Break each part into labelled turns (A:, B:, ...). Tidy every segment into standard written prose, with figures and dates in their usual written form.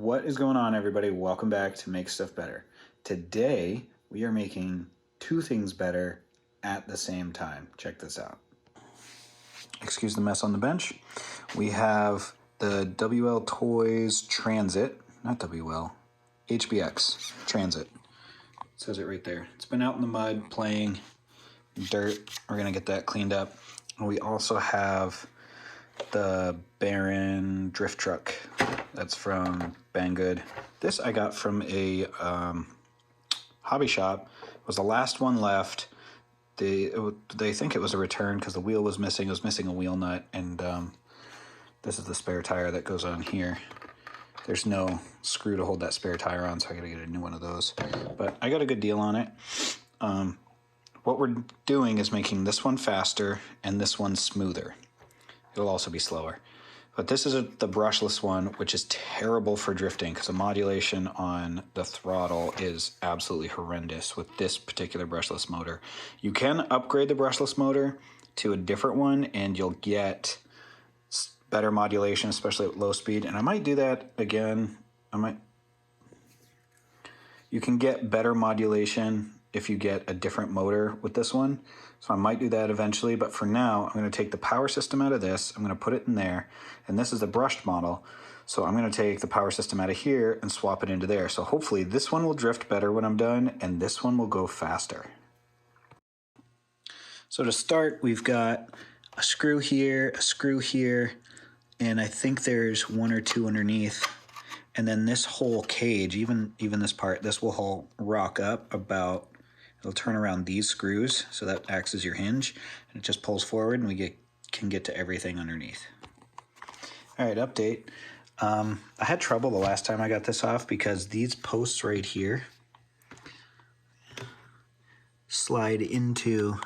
A: What is going on, everybody? Welcome back to Make Stuff Better. Today we are making two things better at the same time. Check this out. Excuse the mess on the bench. We have the WL Toys Transit, not WL, HBX Transit. It says it right there. It's been out in the mud playing dirt. We're gonna get that cleaned up. And we also have the Baron drift truck. That's from Banggood. This I got from a hobby shop. It was the last one left. They think it was a return because the wheel was missing. It was missing a wheel nut, and this is the spare tire that goes on here. There's no screw to hold that spare tire on, so I gotta get a new one of those. But I got a good deal on it. What we're doing is making this one faster and this one smoother. It'll also be slower. But this is the brushless one, which is terrible for drifting because the modulation on the throttle is absolutely horrendous with this particular brushless motor. You can upgrade the brushless motor to a different one and you'll get better modulation, especially at low speed. And I might do that again. You can get better modulation if you get a different motor with this one. So I might do that eventually, but for now, I'm gonna take the power system out of this, I'm gonna put it in there, and this is the brushed model. So I'm gonna take the power system out of here and swap it into there. So hopefully this one will drift better when I'm done, and this one will go faster. So to start, we've got a screw here, and I think there's one or two underneath. And then this whole cage, even this part, this will all rock up about, it'll turn around these screws, so that acts as your hinge, and it just pulls forward and we can get to everything underneath. All right, update. I had trouble the last time I got this off because these posts right here slide into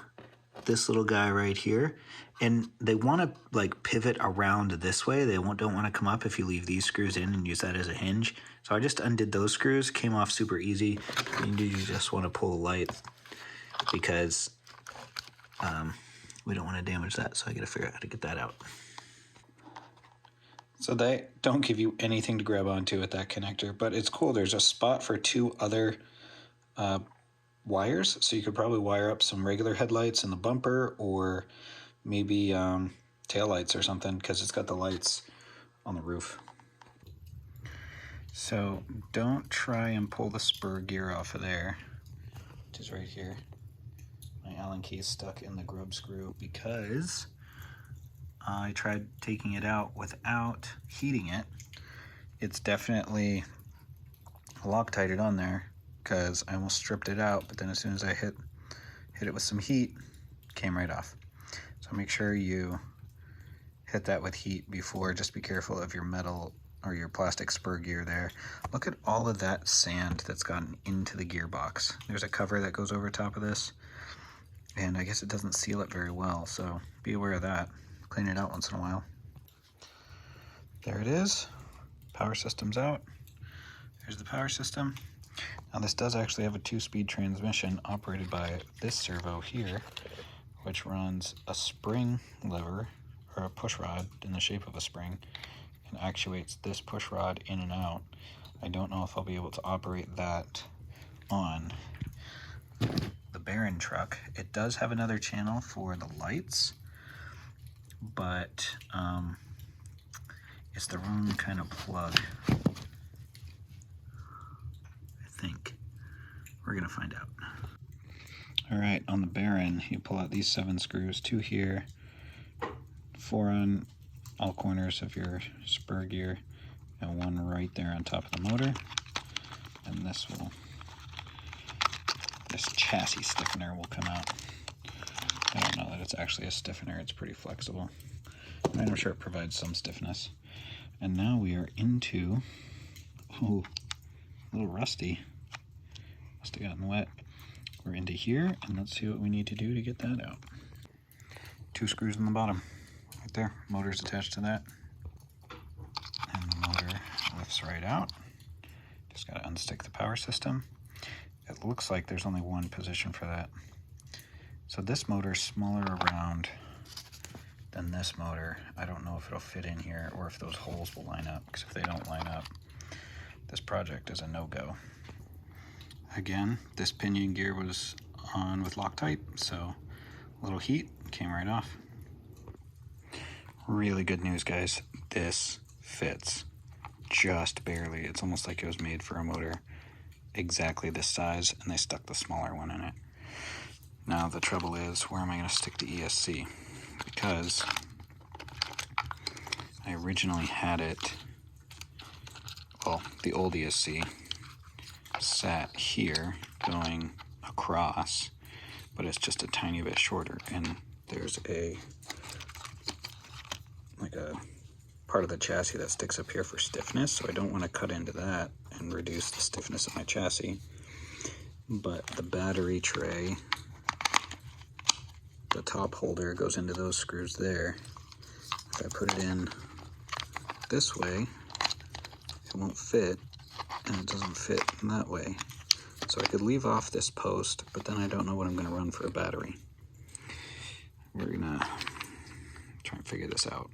A: this little guy right here, and they want to like pivot around this way. They don't want to come up if you leave these screws in and use that as a hinge. So I just undid those screws, came off super easy. You just want to pull the light because we don't want to damage that. So I got to figure out how to get that out. So they don't give you anything to grab onto with that connector, but it's cool. There's a spot for two other wires, so you could probably wire up some regular headlights in the bumper or maybe tail lights or something, because it's got the lights on the roof. So don't try and pull the spur gear off of there, which is right here. My Allen key is stuck in the grub screw because I tried taking it out without heating it. It's definitely Loctited on there because I almost stripped it out, but then as soon as I hit it with some heat, it came right off. So make sure you hit that with heat before. Just be careful of your metal or your plastic spur gear there. Look at all of that sand that's gotten into the gearbox. There's a cover that goes over top of this, and I guess it doesn't seal it very well, so be aware of that. Clean it out once in a while. There it is. Power system's out. There's the power system. Now this does actually have a 2-speed transmission operated by this servo here, which runs a spring lever or a push rod in the shape of a spring and actuates this push rod in and out. I don't know if I'll be able to operate that on the Baron truck. It does have another channel for the lights, but it's the wrong kind of plug. I think. We're gonna find out. All right, on the Baron, you pull out these 7 screws, 2 here, 4 on all corners of your spur gear, and 1 right there on top of the motor. And this chassis stiffener will come out. I don't know that it's actually a stiffener, it's pretty flexible. And I'm sure it provides some stiffness. And now we are into, oh, a little rusty. Must have gotten wet. We're into here, and let's see what we need to do to get that out. 2 screws in the bottom, right there. Motor's attached to that. And the motor lifts right out. Just gotta unstick the power system. It looks like there's only one position for that. So this motor's smaller around than this motor. I don't know if it'll fit in here or if those holes will line up, because if they don't line up, this project is a no-go. Again, this pinion gear was on with Loctite, so a little heat came right off. Really good news, guys. This fits just barely. It's almost like it was made for a motor exactly this size, and they stuck the smaller one in it. Now the trouble is, where am I going to stick the ESC? Because I originally had it, well, the old ESC sat here going across, but it's just a tiny bit shorter, and there's a part of the chassis that sticks up here for stiffness, so I don't want to cut into that and reduce the stiffness of my chassis. But the battery tray, the top holder goes into those screws there. If I put it in this way, it won't fit, and it doesn't fit in that way. So I could leave off this post, but then I don't know what I'm going to run for a battery. We're going to try and figure this out.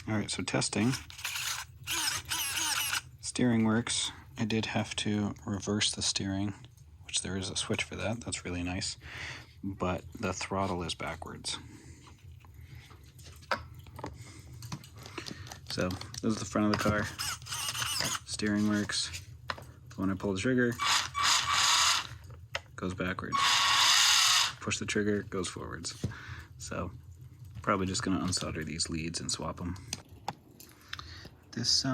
A: Alright, so testing. Steering works. I did have to reverse the steering, which there is a switch for that. That's really nice. But the throttle is backwards. So, this is the front of the car. Steering works. When I pull the trigger, goes backwards. Push the trigger, goes forwards. So, probably just going to unsolder these leads and swap them. This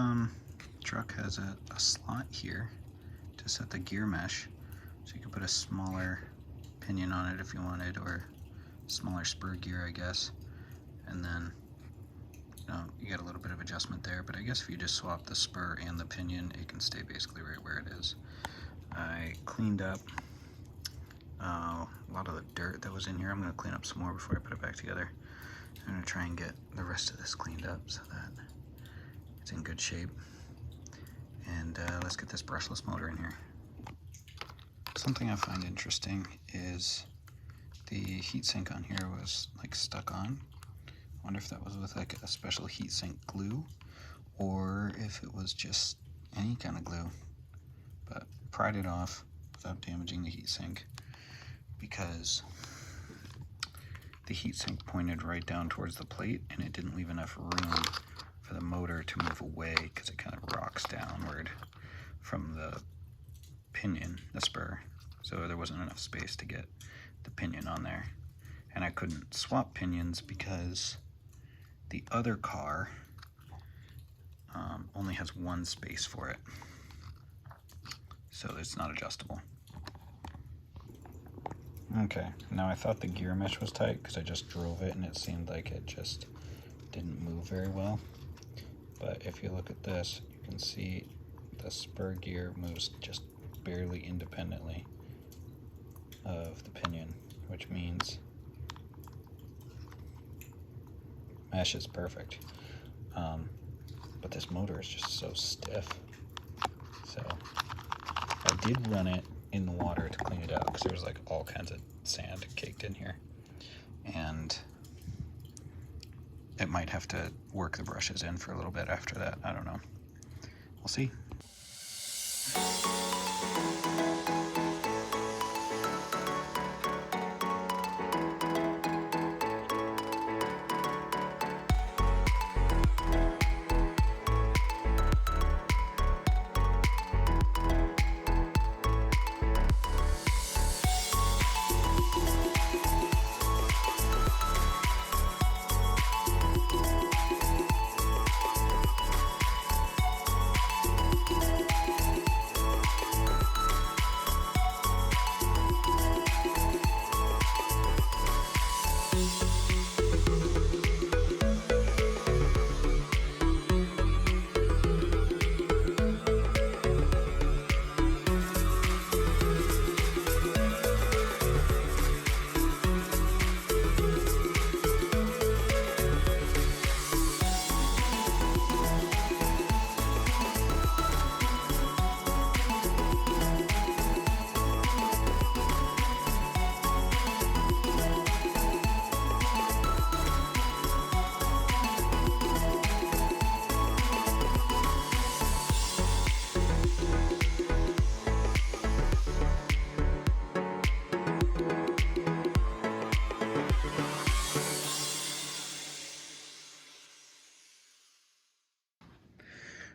A: truck has a slot here to set the gear mesh, so you can put a smaller pinion on it if you wanted, or smaller spur gear, I guess. And then you get a little bit of adjustment there, but I guess if you just swap the spur and the pinion, it can stay basically right where it is. I cleaned up a lot of the dirt that was in here. I'm going to clean up some more before I put it back together. I'm going to try and get the rest of this cleaned up so that it's in good shape. And let's get this brushless motor in here. Something I find interesting is the heatsink on here was like stuck on. I wonder if that was with like a special heatsink glue, or if it was just any kind of glue. But pried it off without damaging the heatsink, because the heatsink pointed right down towards the plate, and it didn't leave enough room for the motor to move away, because it kind of rocks downward from the pinion, the spur. So there wasn't enough space to get the pinion on there. And I couldn't swap pinions because the other car only has one space for it. So it's not adjustable. Okay, now I thought the gear mesh was tight because I just drove it and it seemed like it just didn't move very well. But if you look at this, you can see the spur gear moves just barely independently of the pinion, which means mesh is perfect. But this motor is just so stiff. So I did run it in the water to clean it out because there was like all kinds of sand caked in here. And it might have to work the brushes in for a little bit after that. I don't know. We'll see.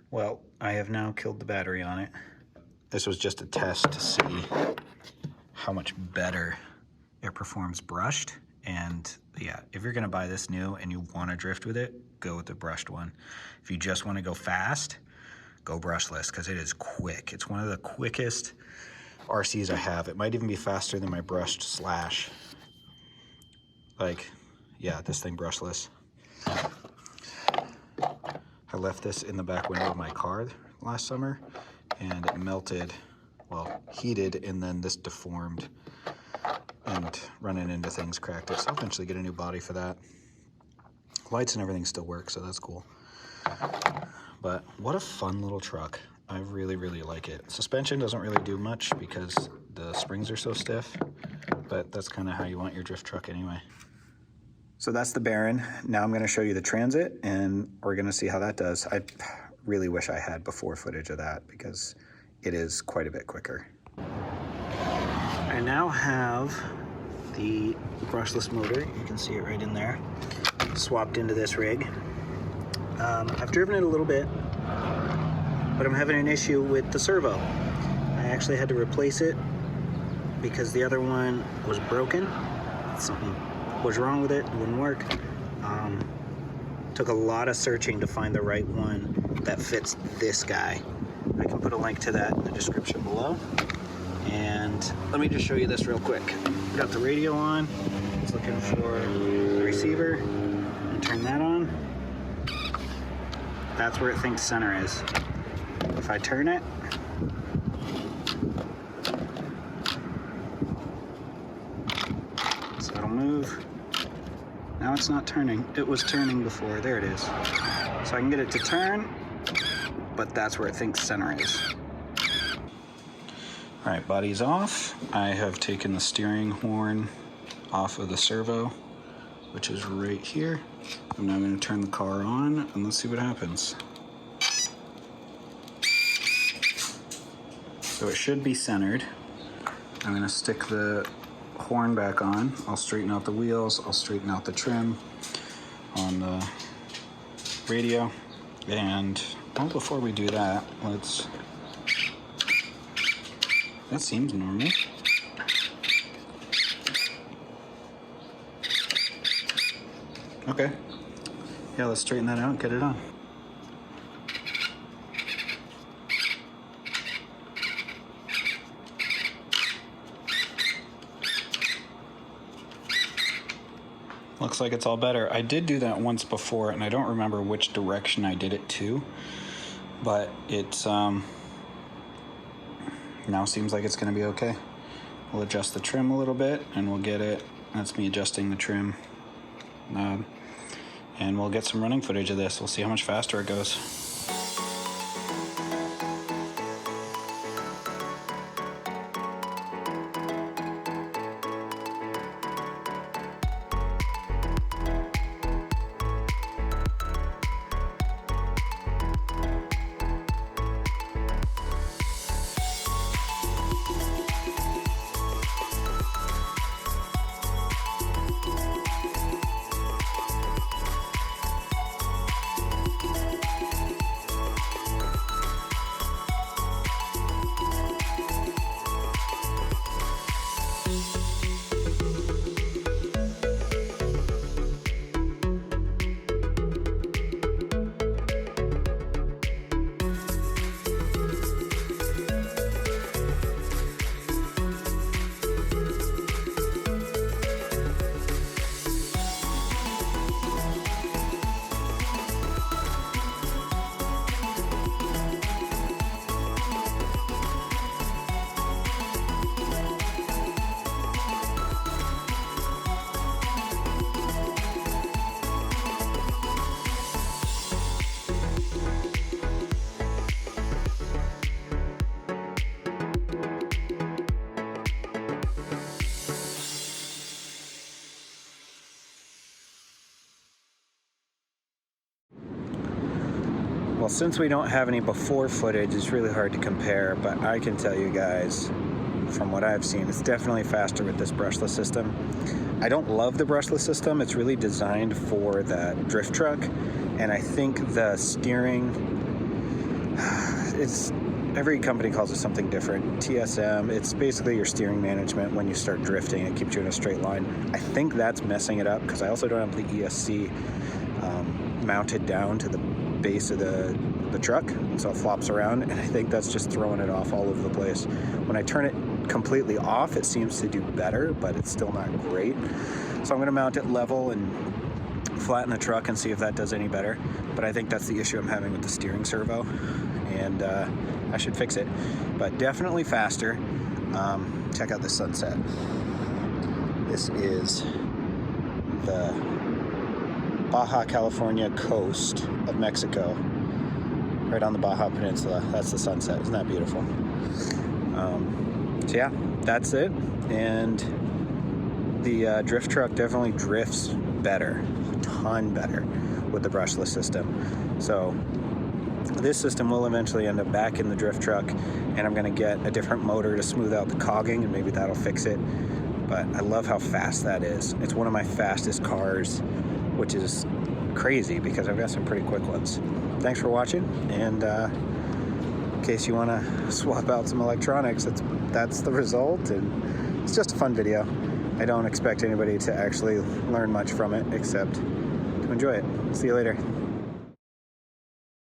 A: Well, I have now killed the battery on it. This was just a test to see how much better it performs brushed. And yeah, if you're gonna buy this new and you wanna drift with it, go with the brushed one. If you just wanna go fast, go brushless, because it is quick. It's one of the quickest RCs I have. It might even be faster than my brushed Slash. Like, yeah, this thing brushless. I left this in the back window of my car last summer and it melted, well, heated, and then this deformed and running into things cracked it. So I'll eventually get a new body for that. Lights and everything still work, so that's cool. But what a fun little truck. I really, really like it. Suspension doesn't really do much because the springs are so stiff, but that's kind of how you want your drift truck anyway. So that's the Baron. Now I'm gonna show you the Transit and we're gonna see how that does. I really wish I had before footage of that because it is quite a bit quicker. I now have the brushless motor, you can see it right in there, swapped into this rig. I've driven it a little bit, but I'm having an issue with the servo. I actually had to replace it because the other one was broken. Something was wrong with it, it wouldn't work. Took a lot of searching to find the right one that fits this guy. I can put a link to that in the description below. And let me just show you this real quick. Got the radio on, it's looking for the receiver, and turn that on. That's where it thinks center is. If I turn it, so it'll move. Now it's not turning. It was turning before. There it is. So I can get it to turn, but that's where it thinks center is. All right, body's off. I have taken the steering horn off of the servo, which is right here. I'm now going to turn the car on and let's see what happens. So it should be centered. I'm going to stick the horn back on. I'll straighten out the wheels. I'll straighten out the trim on the radio. And well, before we do that, that seems normal. Okay. Yeah, let's straighten that out and get it on. Looks like it's all better. I did do that once before and I don't remember which direction I did it to, but it's now seems like it's gonna be okay. We'll adjust the trim a little bit and we'll get it. That's me adjusting the trim knob. And we'll get some running footage of this. We'll see how much faster it goes. Well, since we don't have any before footage, it's really hard to compare, but I can tell you guys, from what I've seen, it's definitely faster with this brushless system. I don't love the brushless system. It's really designed for the drift truck, and I think the steering it's every company calls it something different. TSM, it's basically your steering management when you start drifting. It keeps you in a straight line. I think that's messing it up because I also don't have the ESC mounted down to the base of the truck, and so it flops around, and I think that's just throwing it off all over the place. When I turn it completely off, it seems to do better, but it's still not great. So I'm going to mount it level and flatten the truck and see if that does any better. But I think that's the issue I'm having with the steering servo, and I should fix it. But definitely faster. Check out this sunset. This is the Baja California coast of Mexico, right on the Baja Peninsula. That's the sunset. Isn't that beautiful? So yeah, that's it. And the drift truck definitely drifts better, a ton better with the brushless system. So this system will eventually end up back in the drift truck, and I'm going to get a different motor to smooth out the cogging, and maybe that'll fix it. But I love how fast that is. It's one of my fastest cars, which is crazy because I've got some pretty quick ones. Thanks for watching, and in case you want to swap out some electronics, that's the result, and it's just a fun video. I don't expect anybody to actually learn much from it except to enjoy it. See you later.